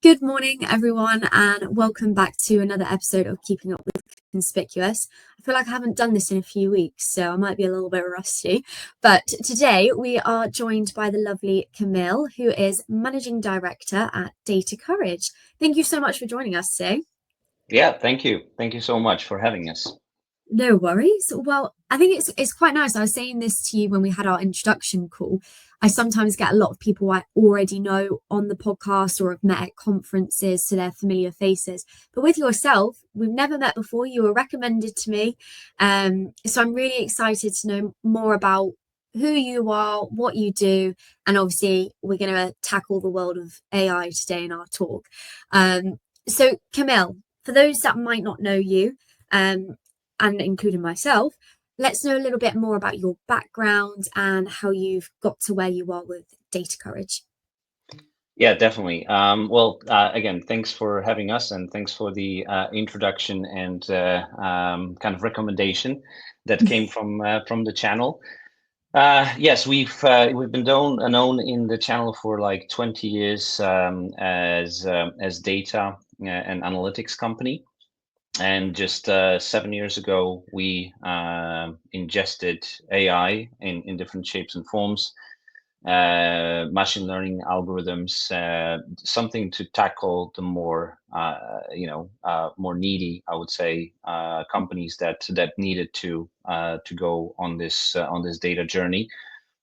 Good morning, everyone, and welcome back to another episode of Keeping Up With Conspicuous. I feel like I haven't done this in a few weeks, so I might be a little bit rusty. But today we are joined by the lovely Kamil, who is Managing Director at Data Courage. Thank you so much for joining us today. Yeah, thank you. Thank you so much for having us. No worries. Well, I think it's quite nice. I was saying this to you when we had our introduction call. I sometimes get a lot of people I already know on the podcast or have met at conferences, so they're familiar faces. But with yourself, we've never met before. You were recommended to me. So I'm really excited to know more about who you are, what you do, and obviously we're going to tackle the world of AI today in our talk. So Kamil, for those that might not know you, and including myself, let's know a little bit more about your background and how you've got to where you are with Data Courage. Yeah, definitely. Again, thanks for having us, and thanks for the introduction and kind of recommendation that came from the channel. Yes, we've been known in the channel for like 20 years as data and analytics company. And just 7 years ago, we ingested AI in different shapes and forms, machine learning algorithms, something to tackle the more, more needy, I would say, companies that needed to go on this data journey.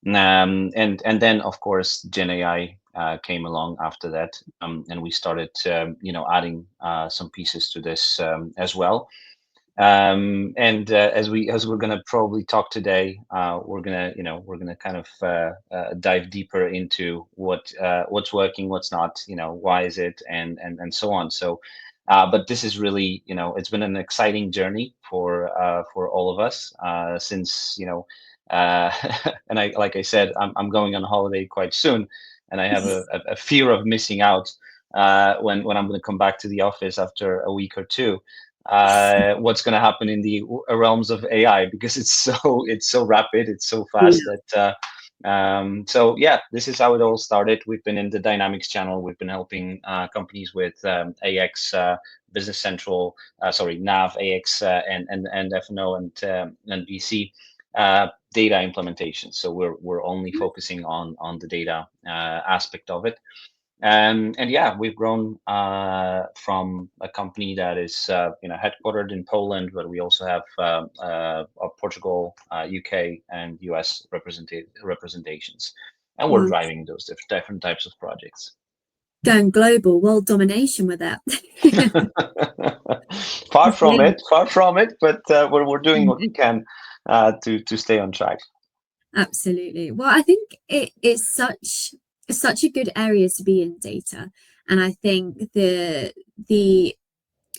And then of course Gen AI came along after that, and we started adding some pieces to this as well. And as we're going to probably talk today, we're gonna kind of dive deeper into what's working, what's not, why is it, and so on. So but this is really, it's been an exciting journey for all of us, since and like I said, I'm going on holiday quite soon, and I have a fear of missing out when I'm going to come back to the office after a week or two. What's going to happen in the realms of AI, because it's so rapid, it's so fast that so yeah, this is how it all started. We've been in the Dynamics channel. We've been helping companies with AX, Business Central, Nav, AX, and FNO and BC data implementation. So we're only focusing on the data aspect of it. And yeah, we've grown from a company that is headquartered in Poland, but we also have Portugal, UK, and US representations, and we're driving those different types of projects. Going global, world domination with that. Far from it, but we're doing what we can to stay on track. Absolutely. Well, I think it's such a good area to be in, data, and I think the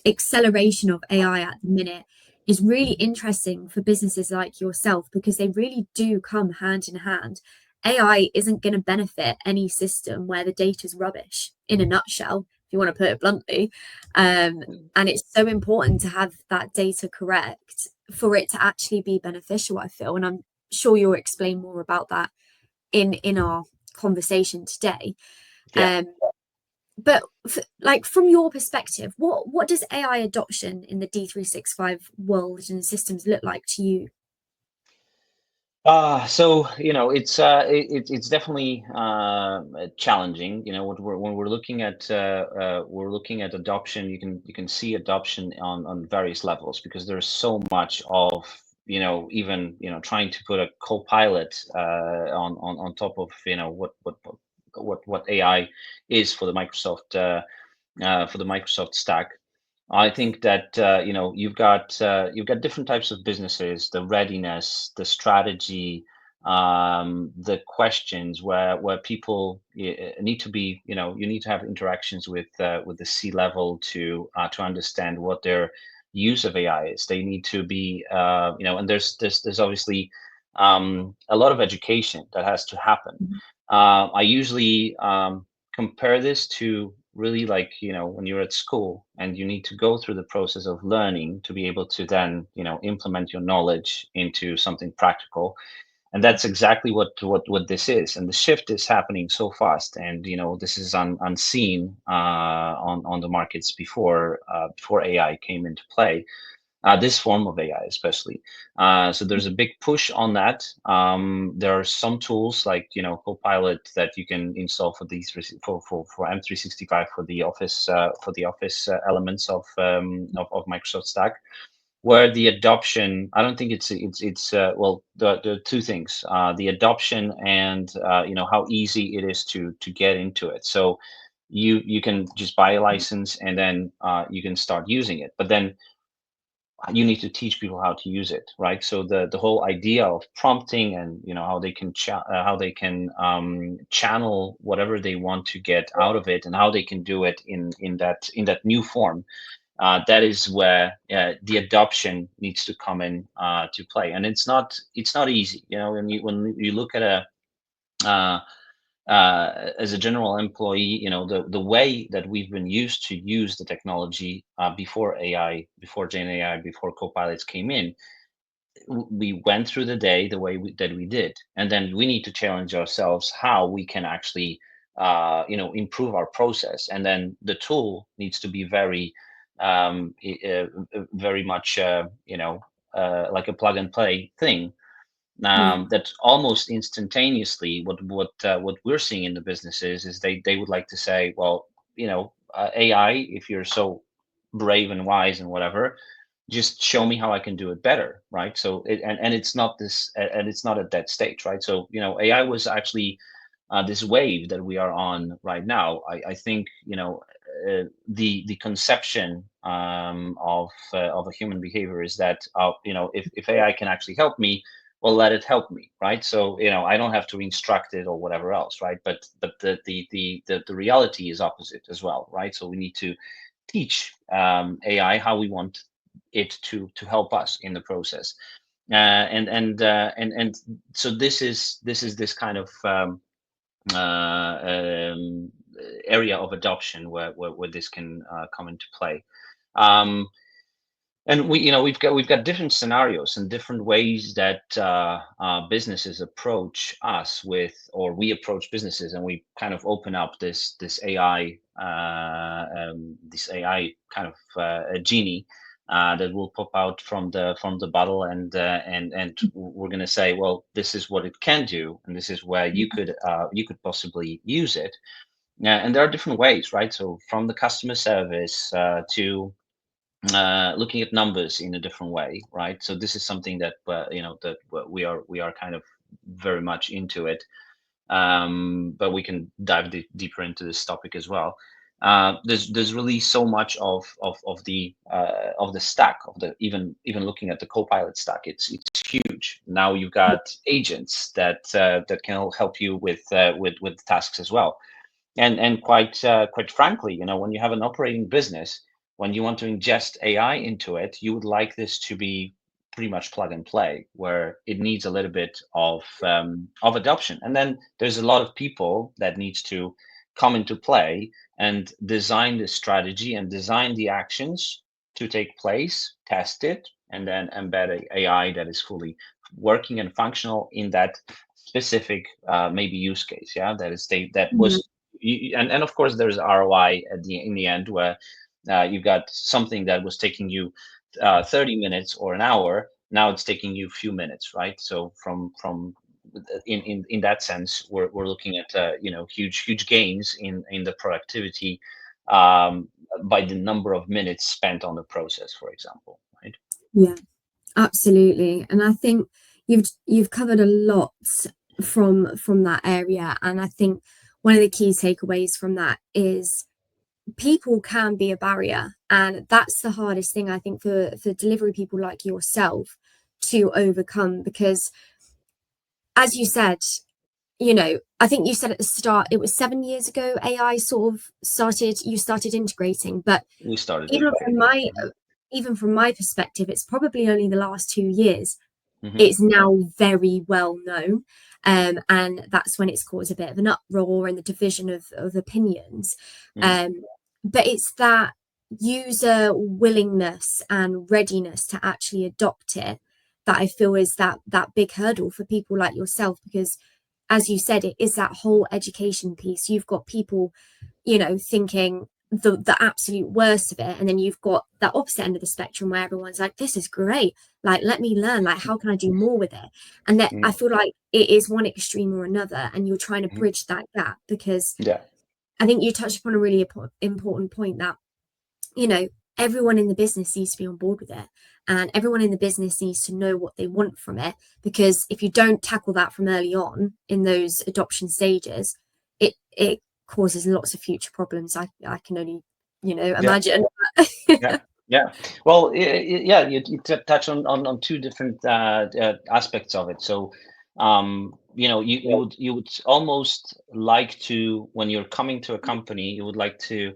acceleration of AI at the minute is really interesting for businesses like yourself, because they really do come hand in hand. AI isn't going to benefit any system where the data is rubbish, in a nutshell, if you want to put it bluntly. And it's so important to have that data correct for it to actually be beneficial, I feel. And I'm sure you'll explain more about that in our conversation today. Yeah. But from your perspective, what does AI adoption in the D365 world and systems look like to you? So it's definitely challenging. When we're looking at adoption, you can see adoption on various levels, because there's so much of even trying to put a copilot on top of what AI is for the Microsoft stack. I think that you've got different types of businesses, the readiness, the strategy, the questions where people need to be, you need to have interactions with the C level to understand what their use of AI is. They need to be, and there's obviously a lot of education that has to happen. I usually compare this to really, like, when you're at school and you need to go through the process of learning to be able to then implement your knowledge into something practical. And that's exactly what this is. And the shift is happening so fast. And this is unseen on the markets before AI came into play. This form of AI, especially. So there's a big push on that. There are some tools like Copilot that you can install for these for M365 for the office elements of Microsoft Stack, where the adoption, I don't think it's well, the two things, the adoption and how easy it is to get into it. So you can just buy a license and then you can start using it, but then you need to teach people how to use it, right? So the whole idea of prompting and how they can channel whatever they want to get out of it, and how they can do it in that new form, that is where the adoption needs to come in to play. And it's not easy, when you look at a as a general employee, the way that we've been used to use the technology before AI, before Gen AI, before Copilots came in, we went through the day the way that we did, and then we need to challenge ourselves how we can actually, improve our process, and then the tool needs to be very much, like a plug and play thing, Yeah. that almost instantaneously, what we're seeing in the businesses is they would like to say, well, AI, if you're so brave and wise and whatever, just show me how I can do it better, right? So and it's not this, and it's not at that stage, right? So AI was actually this wave that we are on right now. I think the conception of a human behavior is that if AI can actually help me, well, let it help me, right? So I don't have to instruct it or whatever else, right? But the reality is opposite as well, right? So we need to teach AI how we want it to help us in the process, and so this is this kind of uh, um, area of adoption where this can come into play. Um, and we've got different scenarios and different ways that businesses approach us with, or we approach businesses, and we kind of open up this AI kind of a genie that will pop out from the bottle, and we're going to say, well, this is what it can do, and this is where you could possibly use it. Yeah, and there are different ways, right? So from the customer service to looking at numbers in a different way, right? So this is something that we are kind of very much into it, but we can dive deeper into this topic as well. There's really so much of the stack, of the even looking at the Copilot stack, it's huge. Now you've got agents that can help you with tasks as well. And quite frankly, when you have an operating business, when you want to ingest AI into it, you would like this to be pretty much plug and play, where it needs a little bit of adoption. And then there's a lot of people that needs to come into play and design the strategy and design the actions to take place, test it, and then embed AI that is fully working and functional in that specific maybe use case. Yeah, that Yeah. was and of course there's ROI in the end, where you've got something that was taking you 30 minutes or an hour, now it's taking you a few minutes, right? So from in that sense, we're looking at huge gains in the productivity, um, by the number of minutes spent on the process, for example, right? Yeah, absolutely. And I think you've covered a lot from that area. And I think one of the key takeaways from that is people can be a barrier. And that's the hardest thing, I think, for delivery people like yourself to overcome. Because as you said, I think you said at the start, it was 7 years ago AI sort of you started integrating, but We started even from integrating. my even from my perspective, it's probably only the last 2 years Hmm. it's now very well known. And that's when it's caused a bit of an uproar and the division of opinions. Hmm. Um, but it's that user willingness and readiness to actually adopt it that I feel is that big hurdle for people like yourself, because as you said, it is that whole education piece. You've got people, thinking the absolute worst of it, and then you've got that opposite end of the spectrum where everyone's like, this is great, like let me learn, like how can I do more with it? And that, I Mhm. feel like it is one extreme or another, and you're trying to Mhm. bridge that gap, because Yeah. I think you touched upon a really important point, that you know everyone in the business needs to be on board with it, and everyone in the business needs to know what they want from it, because if you don't tackle that from early on in those adoption stages, it causes lots of future problems. I can only Yeah. imagine. Yeah, yeah. Well, yeah, you touch on two different aspects of it. So, you would almost like to, when you're coming to a company, you would like to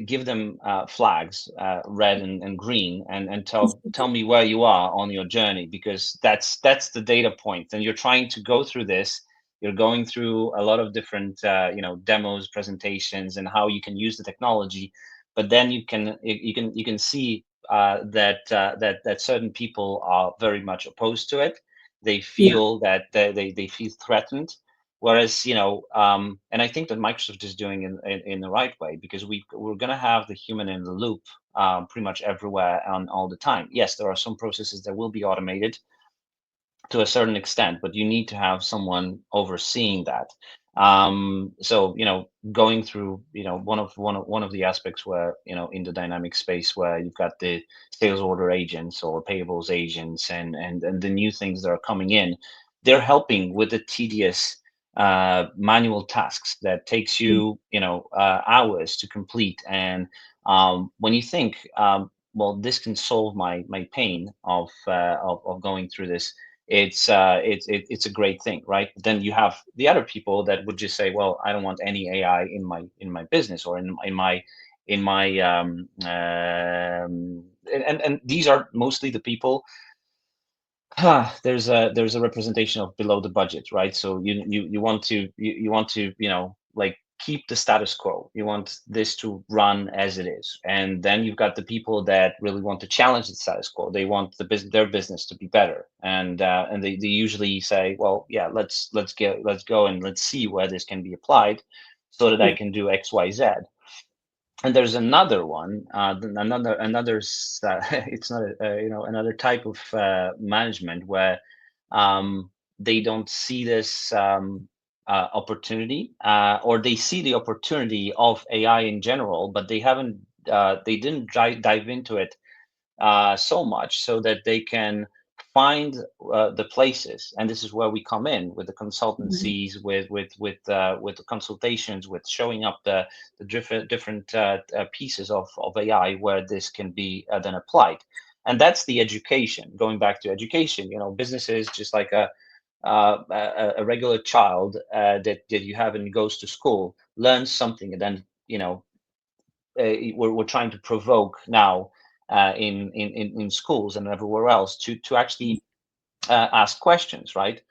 give them flags, red and green, and tell me where you are on your journey, because that's the data point. And you're trying to go through this. You're going through a lot of different, demos, presentations, and how you can use the technology, but then you can see that certain people are very much opposed to it. They Yeah. feel that they feel threatened, whereas and I think that Microsoft is doing in the right way, because we're going to have the human in the loop pretty much everywhere and all the time. Yes, there are some processes that will be automated to a certain extent, but you need to have someone overseeing that. So going through one of the aspects where in the dynamic space, where you've got the sales order agents or payables agents, and the new things that are coming in, they're helping with the tedious manual tasks that takes you hours to complete. And when you think, well, this can solve my pain of going through this, it's a great thing, right? Then you have the other people that would just say, well, I don't want any AI in my business, or in my and these are mostly the people. There's a representation of below the budget, right? So you want to like keep the status quo. You want this to run as it is, and then you've got the people that really want to challenge the status quo. They want their business to be better, and they usually say, well, yeah, let's go and let's see where this can be applied, so that I Yeah. can do X, Y, Z. And there's another one, it's not another type of management, where they don't see this opportunity, or they see the opportunity of AI in general, but they didn't dive into it so much, so that they can find the places. And this is where we come in with the Mhm. consultancies, with the consultations, with showing up the different pieces of AI where this can be then applied. And that's the education. Going back to education, businesses, just like a regular child that you have and goes to school, learns something, and then we're trying to provoke now in schools and everywhere else to actually ask questions, right?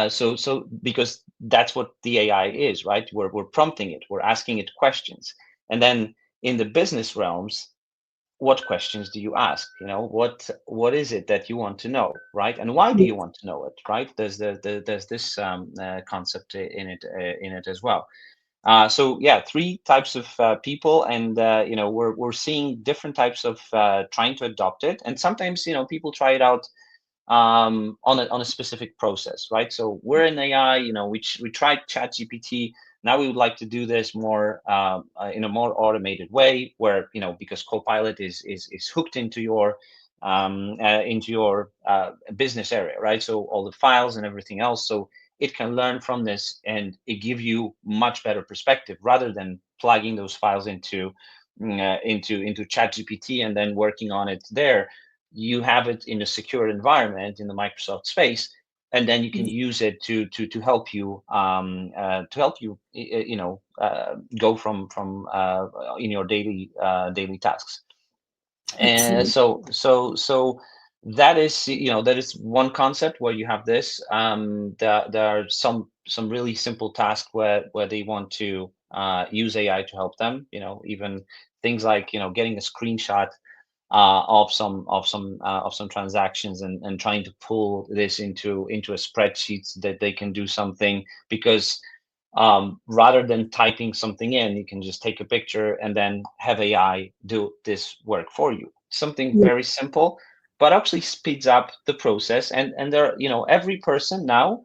So because that's what the AI is, right? We're prompting it, we're asking it questions, and then in the business realms, what questions do you ask? What is it that you want to know, right? And why do Yeah. you want to know it, right? There's this concept in it as well. So yeah, three types of people, and we're seeing different types of trying to adopt it, and sometimes people try it out on a specific process, right? So we're in AI, we tried ChatGPT. Now we would like to do this more in a more automated way, where because Copilot is hooked into your business area, right? So all the files and everything else, so it can learn from this, and it give you much better perspective, rather than plugging those files into ChatGPT and then working on it there. You have it in a secure environment in the Microsoft space, and then you can use it to help you go from in your daily tasks. And Excellent. so that is one concept where you have this. There are some really simple tasks where they want to use AI to help them. Even things like getting a screenshot of some transactions, and trying to pull this into a spreadsheet so that they can do something, because rather than typing something in, you can just take a picture and then have AI do this work for you. Something Yeah, very simple, but actually speeds up the process. And there, every person now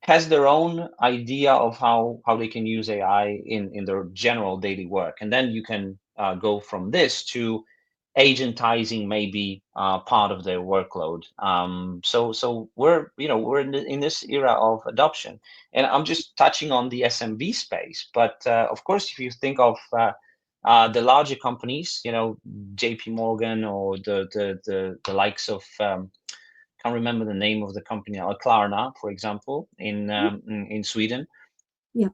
has their own idea of how they can use AI in their general daily work, and then you can go from this to agentizing maybe part of their workload. So we're in this era of adoption, and I'm just touching on the SMB space. But of course, if you think of the larger companies, JP Morgan, or the likes of can't remember the name of the company, Klarna, for example, in Sweden. yeah,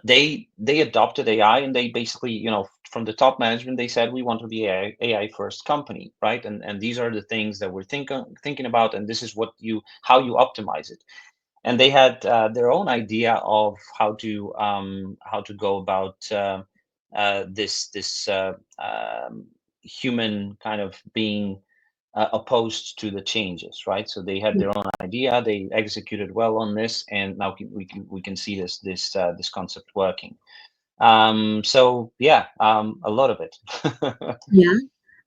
They adopted AI, and they basically, from the top management, they said we want to be AI first company, right? And these are the things that we're thinking about, and this is how you optimize it. And they had their own idea of how to go about this human kind of being opposed to the changes, right? So they had yeah. their own idea, they executed well on this, and now we can see this concept working. So yeah, a lot of it. Yeah,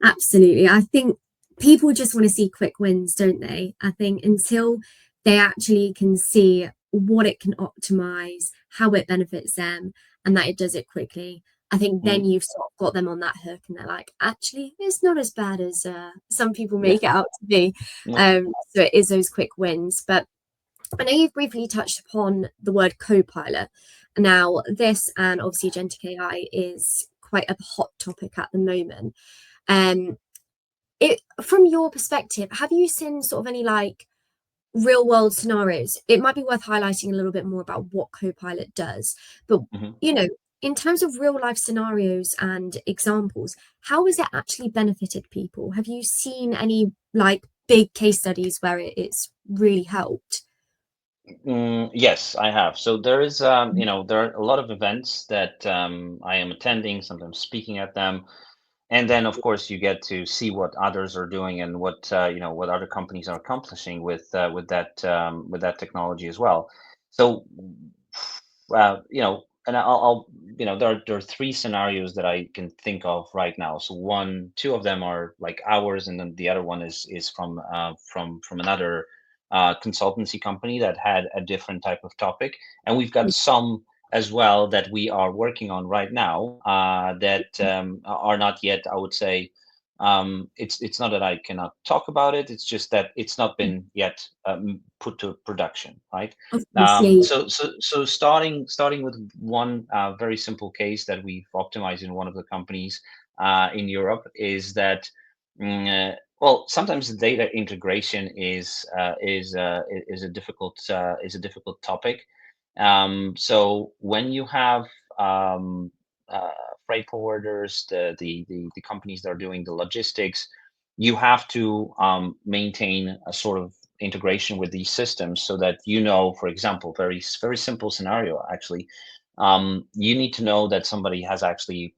absolutely. I think people just want to see quick wins, don't they? I think until they actually can see what it can optimize, how it benefits them, and that it does it quickly, I think then Mhm. you've sort of got them on that hook, and they're like, actually, it's not as bad as some people Yeah. make it out to be. Yeah. So it is those quick wins. But I know you've briefly touched upon the word Copilot. Now, this and obviously agentic AI is quite a hot topic at the moment. Um, it from your perspective, have you seen sort of any like real world scenarios? It might be worth highlighting a little bit more about what Copilot does, but Mhm. you know, in terms of real life scenarios and examples, how has it actually benefited people? Have you seen any like big case studies where it's really helped? Yes, I have. So there are a lot of events that I am attending, sometimes speaking at them. And then, of course, you get to see what others are doing, and what other companies are accomplishing with that technology as well. So, and there are three scenarios that I can think of right now. So two of them are like ours, and then the other one is from another consultancy company that had a different type of topic, and we've got some as well that we are working on right now that are not yet, I would say. It's not that I cannot talk about it. It's just that it's not been yet put to production, right? Of course, yeah, So starting with one very simple case that we've optimized in one of the companies in Europe is that. Well, sometimes the data integration is a difficult topic. So when you have um, uh, freight forwarders, the companies that are doing the logistics, you have to maintain a sort of integration with these systems so that, for example, very simple scenario actually. You need to know that somebody has actually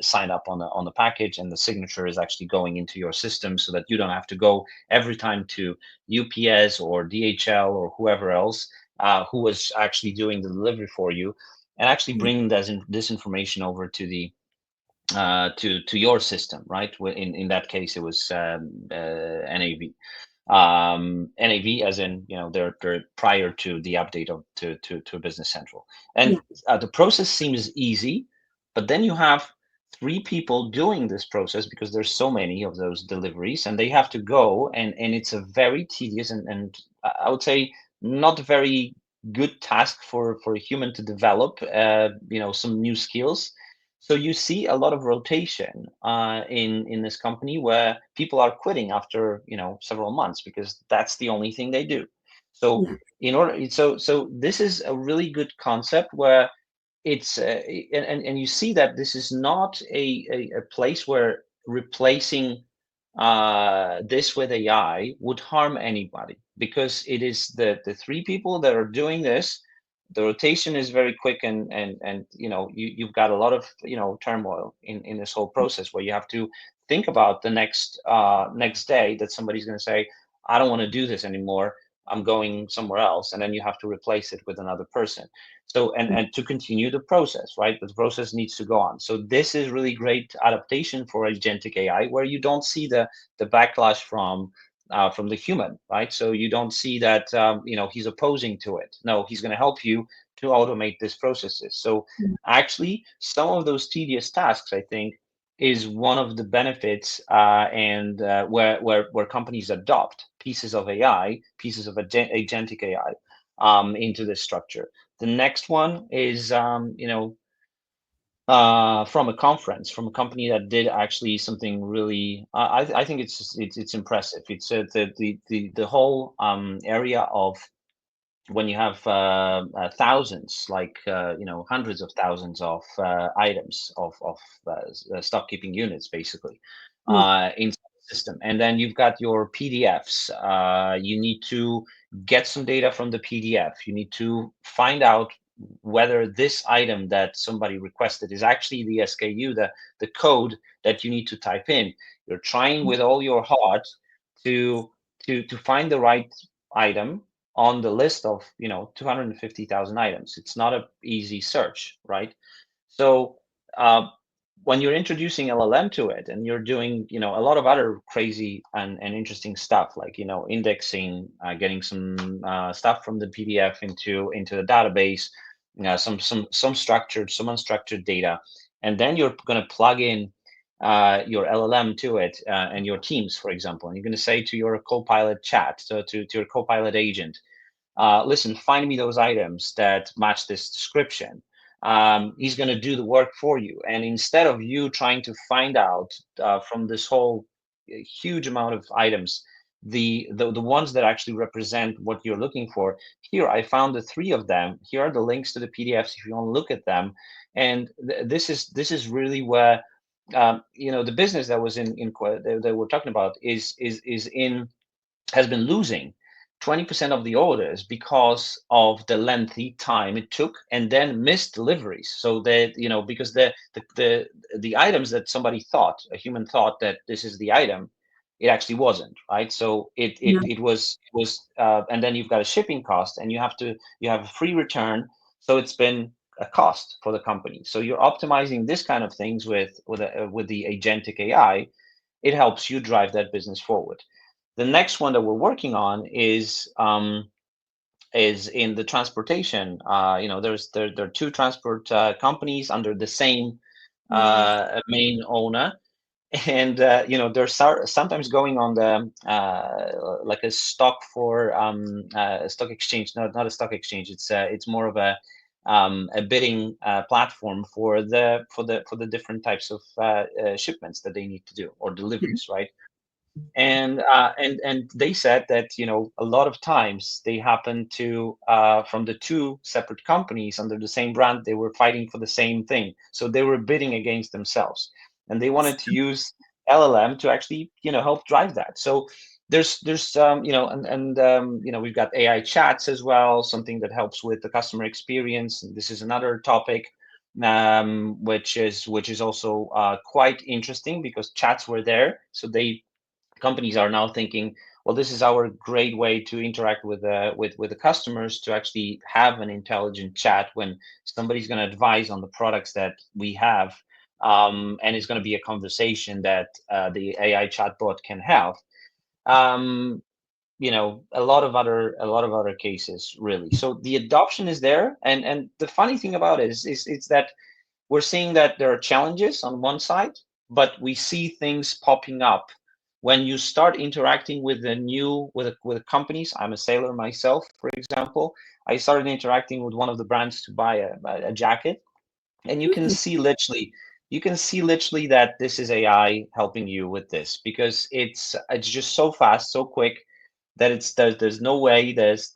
signed up on the package, and the signature is actually going into your system, so that you don't have to go every time to UPS or DHL or whoever else who was actually doing the delivery for you, and actually bring this information over to the to your system, right? In that case, it was NAV. NAV, as in, they're prior to the update to Business Central. yeah, And the process seems easy, but then you have three people doing this process, because there's so many of those deliveries, and they have to go, and it's a very tedious, and I would say not very good task for a human to develop some new skills. So you see a lot of rotation in this company, where people are quitting after several months, because that's the only thing they do. So yeah, so this is a really good concept, where it's and you see that this is not a place where replacing this with AI would harm anybody, because it is the three people that are doing this. The rotation is very quick, and you've got a lot of turmoil in this whole process, where you have to think about the next day that somebody's going to say, I don't want to do this anymore. I'm going somewhere else, and then you have to replace it with another person. So and to continue the process, right? The process needs to go on. So this is really great adaptation for agentic AI, where you don't see the backlash from the human, right? So you don't see that he's opposing to it. No, he's going to help you to automate these processes. So actually, some of those tedious tasks, I think, is one of the benefits, and where companies adopt pieces of AI, pieces of agentic AI, into this structure. The next one is, from a conference, from a company that did actually something really. I think it's impressive. It's the whole area of when you have thousands, like hundreds of thousands of items of stock keeping units, basically, inside the system, and then you've got your PDFs. You need to get some data from the PDF. You need to find out whether this item that somebody requested is actually the SKU, the code that you need to type in. You're trying with all your heart to to find the right item on the list of 250,000 items. It's not an easy search, right? So when you're introducing LLM to it, and you're doing a lot of other crazy and interesting stuff, like indexing, getting some stuff from the PDF into the database, some structured, some unstructured data, and then you're going to plug in your LLM to it, and your teams, for example, and you're going to say to your Copilot chat, so to your Copilot agent, listen, find me those items that match this description. He's going to do the work for you. And instead of you trying to find out from this whole huge amount of items, the ones that actually represent what you're looking for, here I found the three of them. Here are the links to the PDFs if you want to look at them. And this is really where the business that was that we're talking about is in has been losing 20% of the orders because of the lengthy time it took, and then missed deliveries. So that, because the items that somebody thought, a human thought that this is the item, it actually wasn't, right? So it was, and then you've got a shipping cost, and you have a free return. So it's been a cost for the company. So you're optimizing this kind of things with the agentic AI. It helps you drive that business forward. The next one that we're working on is in the transportation. There are two transport companies under the same main owner, and they're sometimes going on the like a stock exchange. Not a stock exchange. It's more of a bidding platform for the different types of shipments that they need to do, or deliveries, right? And they said that a lot of times they happen to from the two separate companies under the same brand, they were fighting for the same thing, so they were bidding against themselves, and they wanted to use LLM to actually help drive that. So there's we've got AI chats as well, something that helps with the customer experience. And this is another topic, which is also quite interesting, because chats were there, so companies are now thinking, well, this is our great way to interact with the customers, to actually have an intelligent chat when somebody's going to advise on the products that we have, and it's going to be a conversation that the AI chatbot can have. A lot of other cases, really. So the adoption is there, and the funny thing about it is it's that we're seeing that there are challenges on one side, but we see things popping up when you start interacting with with companies. I'm a sailor myself, for example. I started interacting with one of the brands to buy a jacket, and you can see literally that this is AI helping you with this, because it's just so fast, so quick, that there's no way there's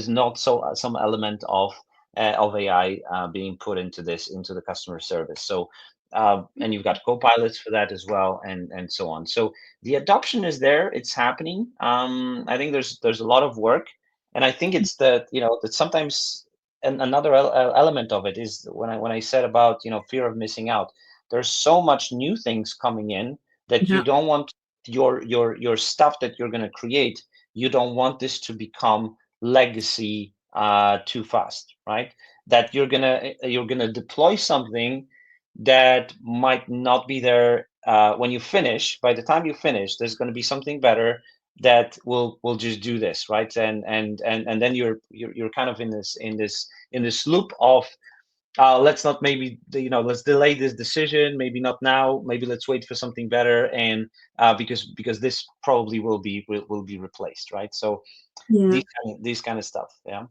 not some element of AI being put into the customer service. So and you've got co-pilots for that as well, and so on. So the adoption is there, it's happening. I think there's a lot of work, and I think it's that sometimes. And another element of it is when I said about fear of missing out. There's so much new things coming in that you Yeah. don't want your stuff that you're going to create, you don't want this to become legacy too fast, right? That you're gonna deploy something that might not be there when you finish. By the time you finish, there's going to be something better that will just do this, right? And then you're kind of in this loop of let's not maybe let's delay this decision, maybe not now, maybe let's wait for something better, and because this probably will be replaced, right? So Yeah. these kind of stuff, yeah.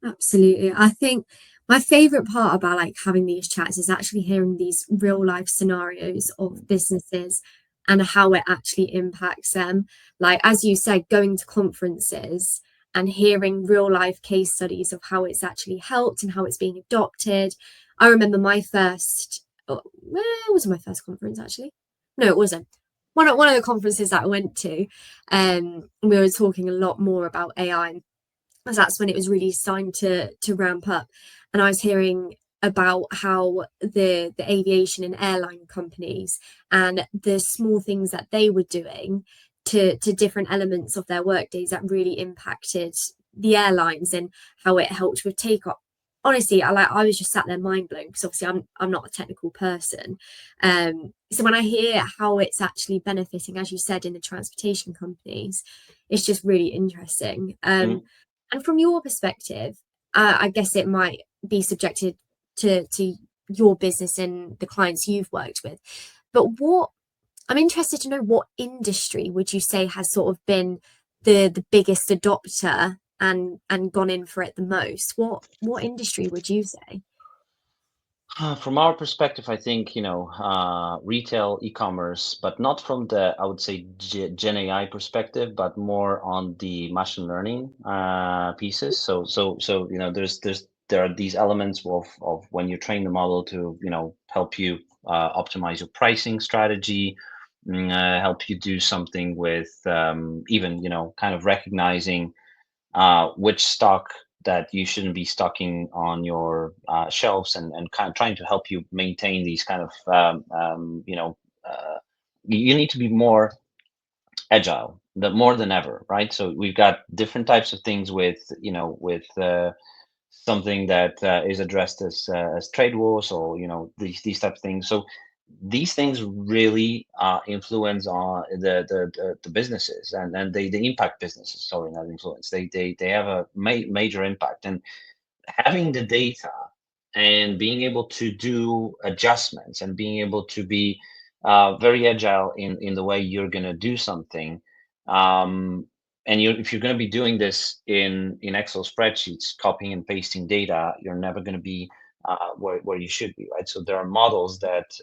Absolutely. I think my favorite part about like having these chats is actually hearing these real life scenarios of businesses and how it actually impacts them. Like, as you said, going to conferences and hearing real life case studies of how it's actually helped and how it's being adopted. I remember my first, where was my first conference actually? No, it wasn't. One of the conferences that I went to, we were talking a lot more about AI, as that's when it was really starting to ramp up. And I was hearing about how the aviation and airline companies and the small things that they were doing to different elements of their work days that really impacted the airlines and how it helped with takeoff. Honestly, I was just sat there mind blown because obviously I'm not a technical person. So when I hear how it's actually benefiting, as you said, in the transportation companies, it's just really interesting. Mhm. And from your perspective, I guess it might be subjected to your business and the clients you've worked with. But what I'm interested to know, what industry would you say has sort of been the biggest adopter and gone in for it the most? What industry would you say? From our perspective, I think, retail, e-commerce, but not from the, I would say, Gen AI perspective, but more on the machine learning pieces. So there are these elements of when you train the model to, help you optimize your pricing strategy, help you do something with even, kind of recognizing which stock that you shouldn't be stocking on your shelves, and kind of trying to help you maintain these kind of you need to be more agile, more than ever, right? So we've got different types of things with something that is addressed as trade wars, or these type of things. So these things really influence on the businesses, and they impact businesses. Sorry, not influence. They have a major impact, and having the data and being able to do adjustments and being able to be very agile in the way you're going to do something. um, and if you're going to be doing this in Excel spreadsheets, copying and pasting data, you're never going to be where you should be, right? So there are models that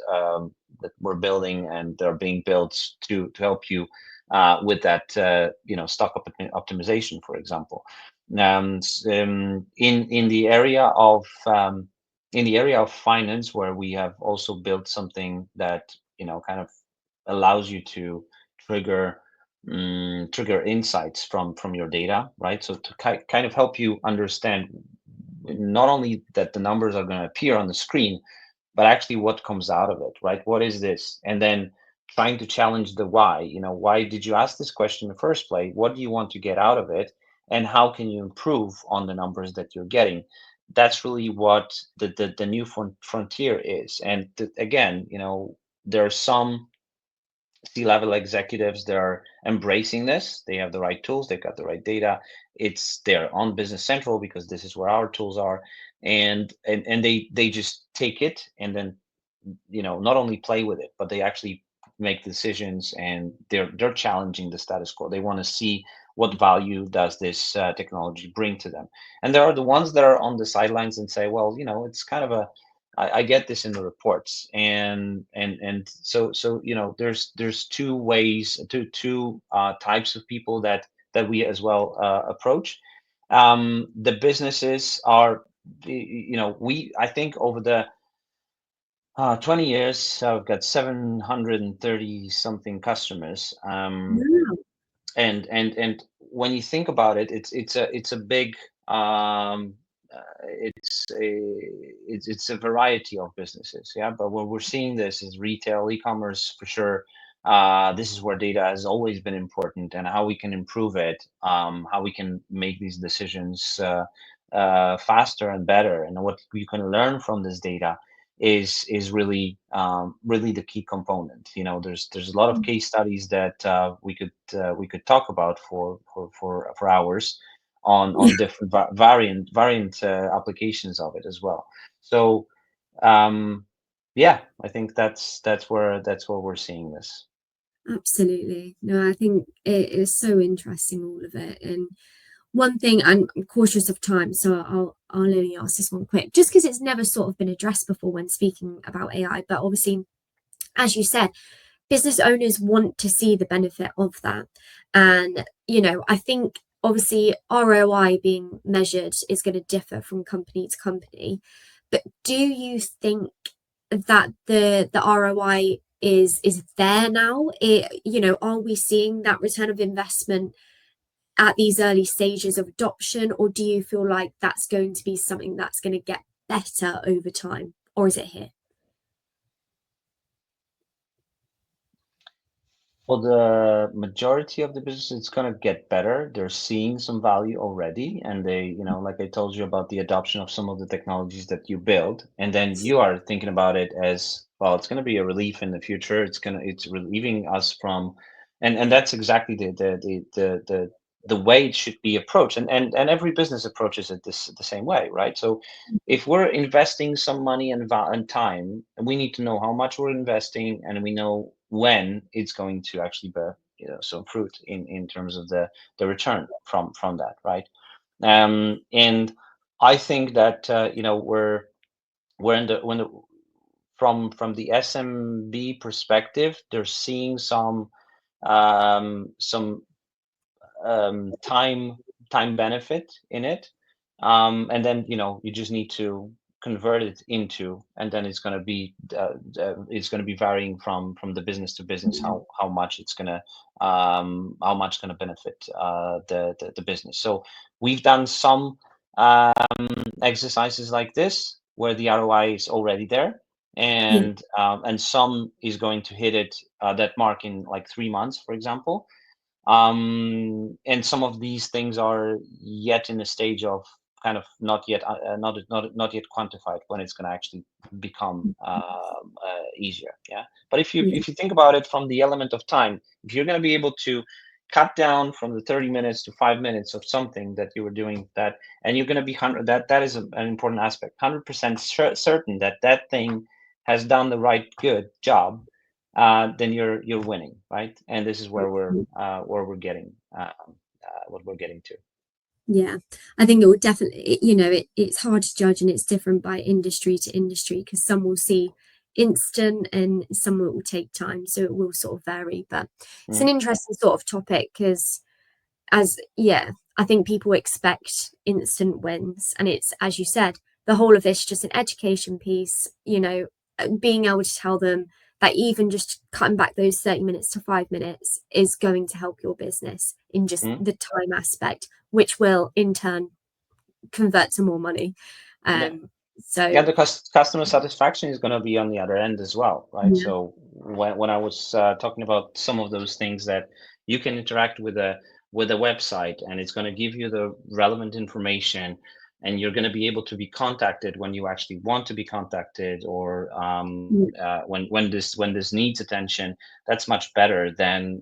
we're building and they're being built to help you with that stock optimization, for example. In the area of finance, where we have also built something that kind of allows you to trigger trigger insights from your data, right? So to kind of help you understand not only that the numbers are going to appear on the screen, but actually what comes out of it, right? What is this? And then trying to challenge the why. Why did you ask this question in the first place? What do you want to get out of it? And how can you improve on the numbers that you're getting? That's really what the new frontier is. And again, there are some C-level executives that are embracing this. They have the right tools, they've got the right data. It's they're on Business Central because this is where our tools are, and they just take it and then not only play with it, but they actually make decisions, and they're challenging the status quo. They want to see what value does this technology bring to them. And there are the ones that are on the sidelines and say, well, it's kind of I get this in the reports, and so there's two ways, two types of people that we as well approach. The businesses are, we I think over the 20 years, I've got 730 something customers. Wow. And when you think about it, it's a big, it's a variety of businesses, yeah. But what we're seeing this is retail, e-commerce for sure, This is where data has always been important, and how we can improve it, how we can make these decisions faster and better, and what you can learn from this data is really really the key component. There's a lot of case studies that we could talk about for hours Yeah, on different variant applications of it as well. So yeah, I think that's where we're seeing this. absolutely. No, I think it is so interesting, all of it. And one thing, I'm cautious of time, so I'll only ask this one quick, just because it's never sort of been addressed before when speaking about AI. But obviously, as you said, business owners want to see the benefit of that. And, I think obviously ROI being measured is going to differ from company to company. But do you think that the ROI is there now? Are we seeing that return of investment at these early stages of adoption, or do you feel like that's going to be something that's going to get better over time, or is it here? For the majority of the business, it's going to get better. They're seeing some value already, and like I told you about the adoption of some of the technologies that you build, and then you are thinking about it as well. It's going to be a relief in the future. It's relieving us from, and that's exactly the way it should be approached, and every business approaches it the same way, right? So if we're investing some money and time, we need to know how much we're investing, and we know when it's going to actually bear some fruit in terms of the return from that, right? And I think that we're in the when the from the SMB perspective, they're seeing some time benefit in it, and then you just need to convert it into, and then it's going to be varying from the business to business, how much going to benefit the business. So we've done some exercises like this where the ROI is already there, Yeah, and some is going to hit that mark in like 3 months, for example. And some of these things are yet in a stage of kind of not yet quantified when it's going to actually become easier. Yeah, but if you yeah, if you think about it from the element of time, if you're going to be able to cut down from the 30 minutes to 5 minutes of something that you were doing, that, and you're going to be 100, that is an important aspect, 100% certain that that thing has done the right good job, then you're winning, right? And this is where we're getting what we're getting to. yeah. I think it will definitely, it's hard to judge and it's different by industry to industry because some will see instant and some will take time. So it will sort of vary. But it's an Mhm. interesting sort of topic because yeah, I think people expect instant wins. And it's, as you said, the whole of this just an education piece, being able to tell them that even just cutting back those 30 minutes to 5 minutes is going to help your business in just Mhm. the time aspect, which will in turn convert to more money. Yeah. Um, Yeah, so the customer satisfaction is going to be on the other end as well, right? yeah, So when I was talking about some of those things that you can interact with a website, and it's going to give you the relevant information, and you're going to be able to be contacted when you actually want to be contacted, or yeah, when this needs attention, that's much better than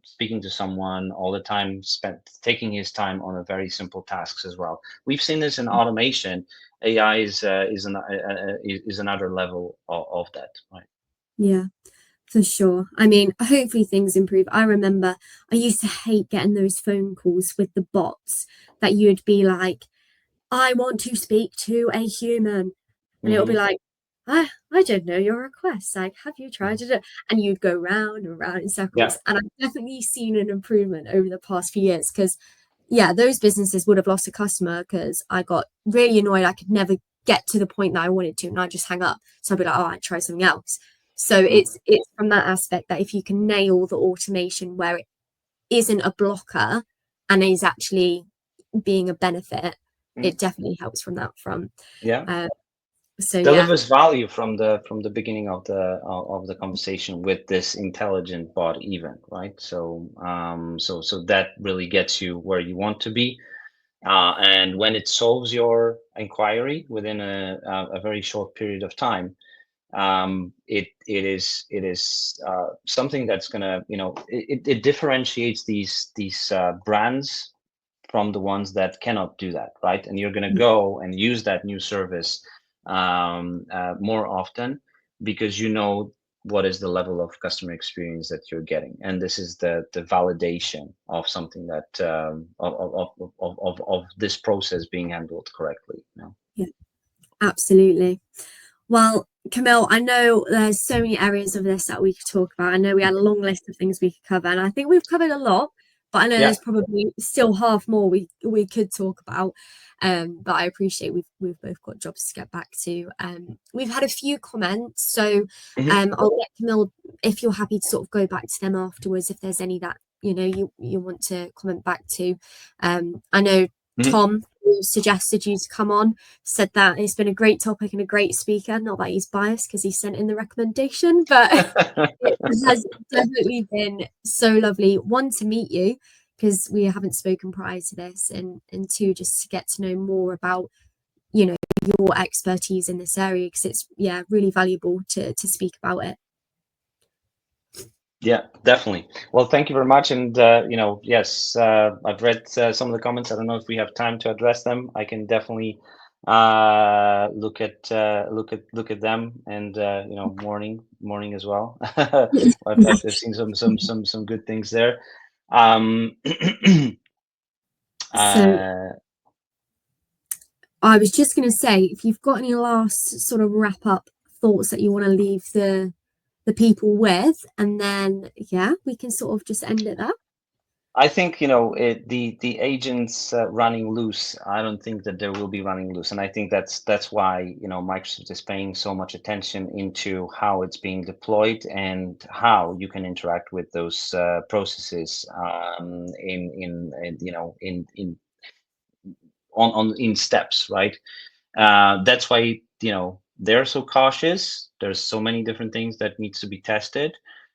speaking to someone all the time, spent taking his time on a very simple tasks as well. We've seen this in automation. AI is another level of that, right? yeah, for sure. I mean, hopefully things improve. I remember I used to hate getting those phone calls with the bots that you'd be like, I want to speak to a human. And it'll be Hmm. like, I don't know your request. Like, have you tried it? And you'd go round and round in Yeah. circles. And I've definitely seen an improvement over the past few years because, yeah, those businesses would have lost a customer because I got really annoyed. I could never get to the point that I wanted to, and I just hang up. So I'd be like, oh, I'd try something else. So Mm. it's from that aspect that if you can nail the automation where it isn't a blocker and is actually being a benefit, Mm. it definitely helps from that front. Yeah. Uh, So yeah. delivers value from the beginning of the conversation with this intelligent bot even, right? So that really gets you where you want to be. And when it solves your inquiry within a very short period of time, it is something that's gonna, it differentiates these brands from the ones that cannot do that, right? And you're gonna go and use that new service more often because you know what is the level of customer experience that you're getting, and this is the validation of something that of this process being handled correctly. Yeah, absolutely. Well, Camille, I know there's so many areas of this that we could talk about. I know we had a long list of things we could cover, and I think we've covered a lot, but I know Yeah. there's probably still half more we could talk about. But I appreciate we've both got jobs to get back to. We've had a few comments, so Mhm. I'll get Camille if you're happy to sort of go back to them afterwards if there's any that you want to comment back to. I know Mhm. Tom, who suggested you to come on, said that it's been a great topic and a great speaker. Not that he's biased because he sent in the recommendation, but it has definitely been so lovely. One, to meet you because we haven't spoken prior to this, and two, just to get to know more about your expertise in this area because it's really valuable to speak about it. Yeah, definitely. Well, thank you very much. And yes, I've read some of the comments. I don't know if we have time to address them. I can definitely look at them, and morning as well. I've seen some good things there. Um, So uh, I was just going to say, if you've got any last sort of wrap up thoughts that you want to leave the people with, and then we can sort of just end it there. I think the agents running loose. I don't think that they will be running loose, and I think that's why Microsoft is paying so much attention into how it's being deployed and how you can interact with those processes in steps, right? That's why they're so cautious. There's so many different things that needs to be tested,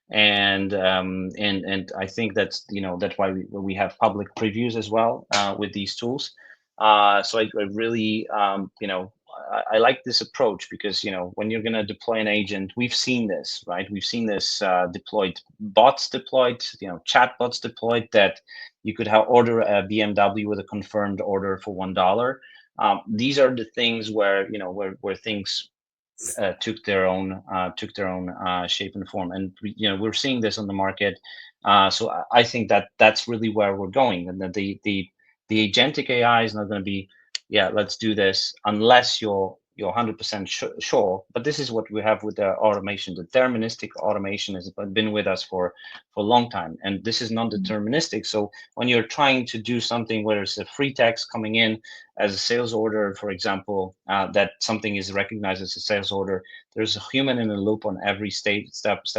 and I think that's why we have public previews as well with these tools. So I really I like this approach because when you're going to deploy an agent, we've seen this, right? We've seen this deployed, bots deployed, chatbots deployed, that you could order a BMW with a confirmed order for $1. These are the things where where things took their own shape and form, and we're seeing this on the market. So I think that that's really where we're going, and that the agentic AI is not going to be, let's do this, unless you're 100% sure. But this is what we have with the automation. Deterministic automation has been with us for a long time, and this is non-deterministic. So when you're trying to do something where it's a free text coming in as a sales order, for example, that something is recognized as a sales order, there's a human in the loop on every step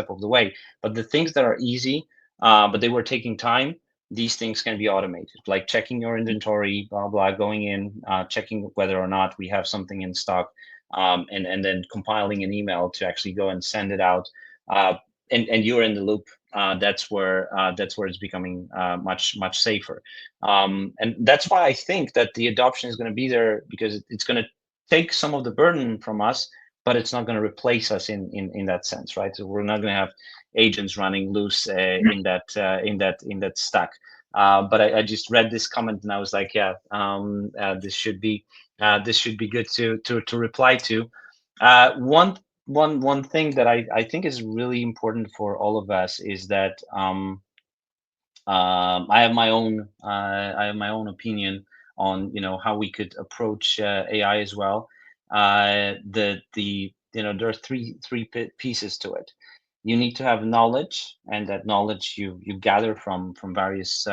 of the way. But the things that are easy, but they were taking time, these things can be automated, like checking your inventory, blah blah, going in, checking whether or not we have something in stock, and then compiling an email to actually go and send it out, uh, and you're in the loop. That's where it's becoming much safer, and that's why I think that the adoption is going to be there, because it's going to take some of the burden from us, but it's not going to replace us in that sense, right? So we're not going to have agents running loose in that stack. But I just read this comment and I was like, this should be good to reply to. One thing that I think is really important for all of us is that I have my own opinion on how we could approach AI as well. There are three pieces to it. You need to have knowledge, and that knowledge you gather from various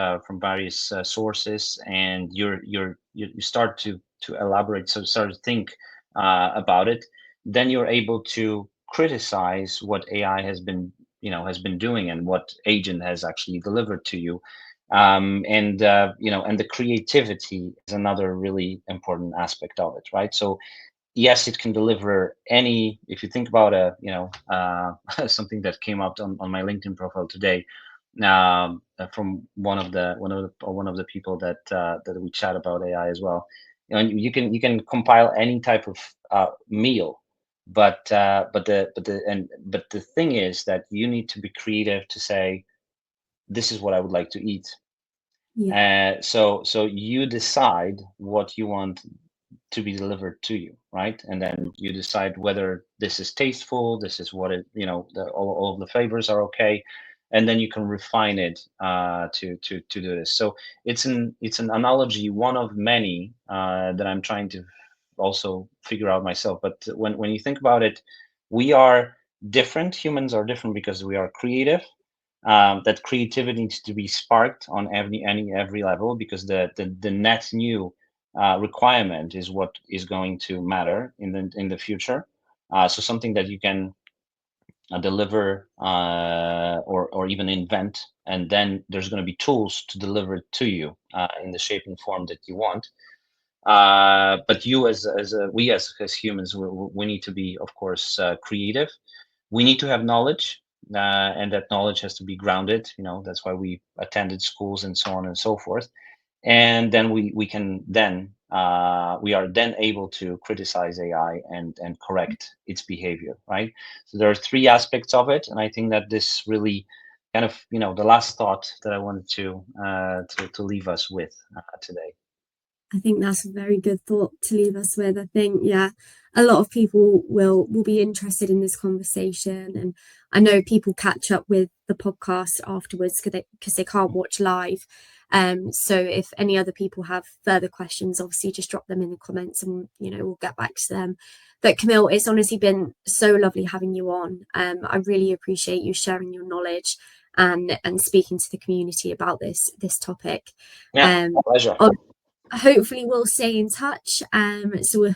sources, and you start to elaborate, so start to think about it. Then you're able to criticize what AI has been doing, and what agent has actually delivered to you. And the creativity is another really important aspect of it, right? So yes, it can deliver any. If you think about something that came out on my LinkedIn profile today, from one of the people that we chat about AI as well. You can compile any type of meal, but the thing is that you need to be creative to say, this is what I would like to eat. Yeah. So you decide what you want to be delivered to you, right? And then you decide whether this is tasteful, this is what it, all of the flavors are okay, and then you can refine it to do this. So it's an analogy, one of many that I'm trying to also figure out myself. But when you think about it, we are different. Humans are different because we are creative. That creativity needs to be sparked on every level, because the net new requirement is what is going to matter in the future. So something that you can deliver, or even invent, and then there's going to be tools to deliver it to you in the shape and form that you want. But you as humans, we need to be, of course, creative. We need to have knowledge, and that knowledge has to be grounded. That's why we attended schools and so on and so forth. And then we are then able to criticize AI and correct its behavior, right? So there are three aspects of it, and I think that this really kind of, the last thought that I wanted to leave us with today. I think that's a very good thought to leave us with. I think, yeah, a lot of people will be interested in this conversation, and I know people catch up with the podcast afterwards because they can't watch live. So if any other people have further questions, obviously just drop them in the comments, and we'll get back to them. But Kamil, it's honestly been so lovely having you on. I really appreciate you sharing your knowledge and speaking to the community about this topic. Yeah, pleasure. Hopefully we'll stay in touch. So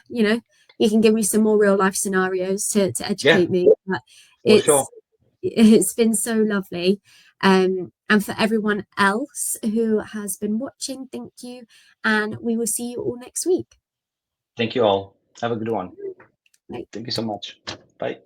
you can give me some more real life scenarios to Yeah, educate me. But for sure. it's been so lovely. And for everyone else who has been watching, thank you. And we will see you all next week. Thank you all. Have a good one. Bye. Thank you so much. Bye.